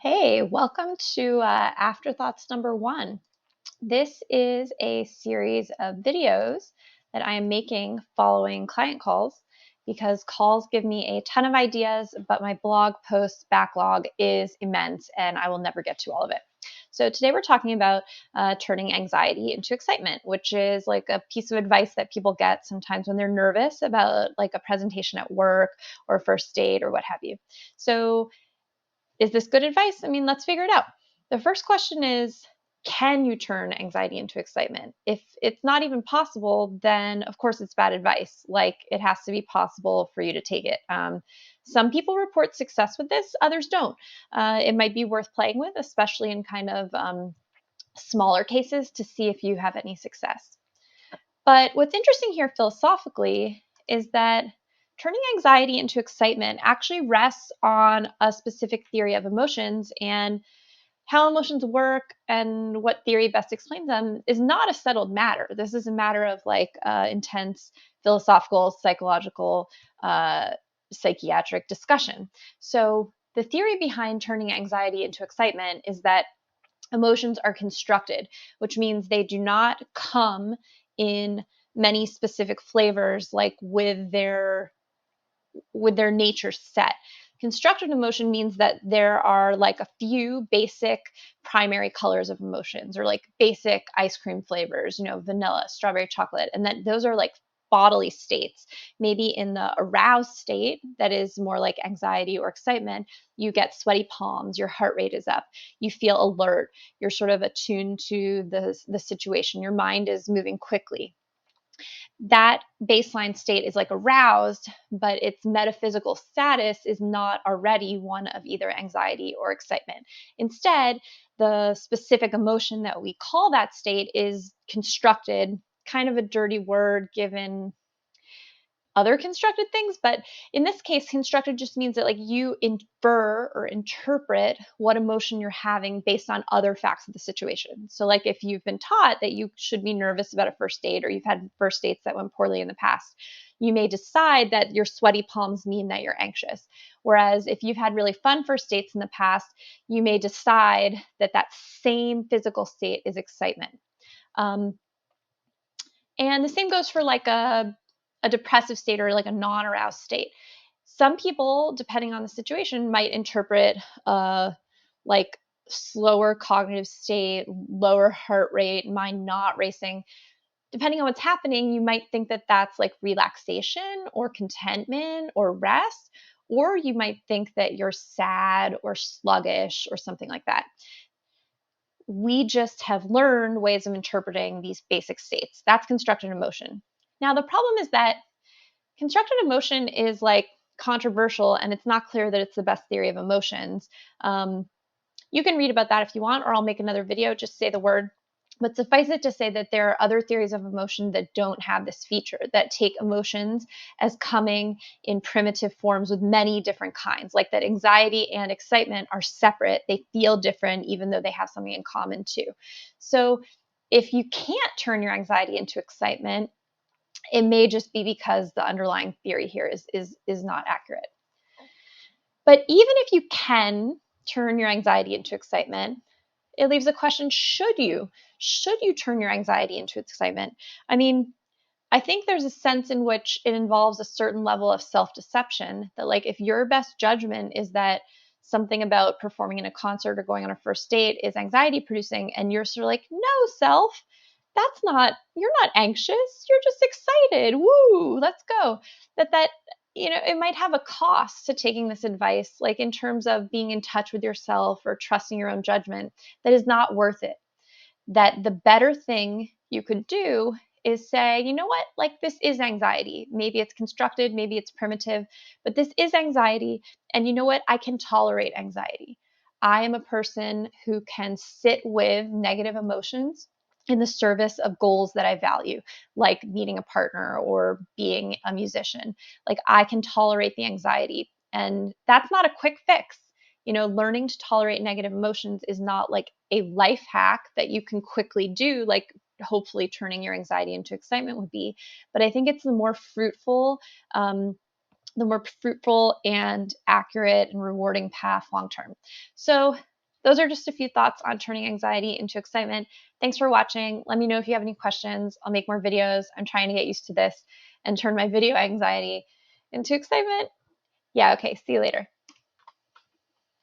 Hey, welcome to Afterthoughts number one. This is a series of videos that I am making following client calls because calls give me a ton of ideas, but my blog post backlog is immense and I will never get to all of it. So today we're talking about turning anxiety into excitement, which is like a piece of advice that people get sometimes when they're nervous about like a presentation at work or a first date or what have you. So is this good advice? I mean, let's figure it out. The first question is, can you turn anxiety into excitement? If it's not even possible, then of course it's bad advice. Like it has to be possible for you to take it. Some people report success with this, others don't. It might be worth playing with, especially in kind of smaller cases to see if you have any success. But what's interesting here philosophically is that turning anxiety into excitement actually rests on a specific theory of emotions, and how emotions work and what theory best explains them is not a settled matter. This is a matter of like intense philosophical, psychological, uh, psychiatric discussion. So the theory behind turning anxiety into excitement is that emotions are constructed, which means they do not come in many specific flavors like with their nature set. Constructed emotion means that there are like a few basic primary colors of emotions or like basic ice cream flavors, vanilla, strawberry, chocolate, and that those are like bodily states. Maybe in the aroused state, that is more like anxiety or excitement, you get sweaty palms, your heart rate is up, you feel alert, you're sort of attuned to the situation, your mind is moving quickly. That baseline state is like aroused, but its metaphysical status is not already one of either anxiety or excitement. Instead, the specific emotion that we call that state is constructed, kind of a dirty word given other constructed things, but in this case constructed just means that like you infer or interpret what emotion you're having based on other facts of the situation. So like if you've been taught that you should be nervous about a first date, or you've had first dates that went poorly in the past, you may decide that your sweaty palms mean that you're anxious. Whereas if you've had really fun first dates in the past, you may decide that that same physical state is excitement. um, and the same goes for like a depressive state or like a non aroused state. Some people, depending on the situation, might interpret like slower cognitive state, lower heart rate, mind not racing. Depending on what's happening, you might think that that's like relaxation or contentment or rest, or you might think that you're sad or sluggish or something like that. We just have learned ways of interpreting these basic states. That's constructed emotion. Now, the problem is that constructed emotion is like controversial and it's not clear that it's the best theory of emotions. You can read about that if you want, or I'll make another video, just say the word. But suffice it to say that there are other theories of emotion that don't have this feature, that take emotions as coming in primitive forms with many different kinds, like that anxiety and excitement are separate. They feel different, even though they have something in common too. So if you can't turn your anxiety into excitement, it may just be because the underlying theory here is not accurate. But even if you can turn your anxiety into excitement, it leaves a question: should you? Should you turn your anxiety into excitement? I mean, I think there's a sense in which it involves a certain level of self-deception, that like if your best judgment is that something about performing in a concert or going on a first date is anxiety producing, and you're sort of like, no, self, that's not, you're not anxious, you're just excited, woo, let's go. That it might have a cost to taking this advice, like in terms of being in touch with yourself or trusting your own judgment, that is not worth it. That the better thing you could do is say, you know what, like this is anxiety. Maybe it's constructed, maybe it's primitive, but this is anxiety. And you know what? I can tolerate anxiety. I am a person who can sit with negative emotions in the service of goals that I value, like meeting a partner or being a musician. Like I can tolerate the anxiety. And that's not a quick fix. Learning to tolerate negative emotions is not like a life hack that you can quickly do, like hopefully turning your anxiety into excitement would be. But I think it's the more fruitful, um, the more fruitful and accurate and rewarding path long term. So those are just a few thoughts on turning anxiety into excitement. Thanks for watching. Let me know if you have any questions. I'll make more videos. I'm trying to get used to this and turn my video anxiety into excitement. Yeah, okay. See you later.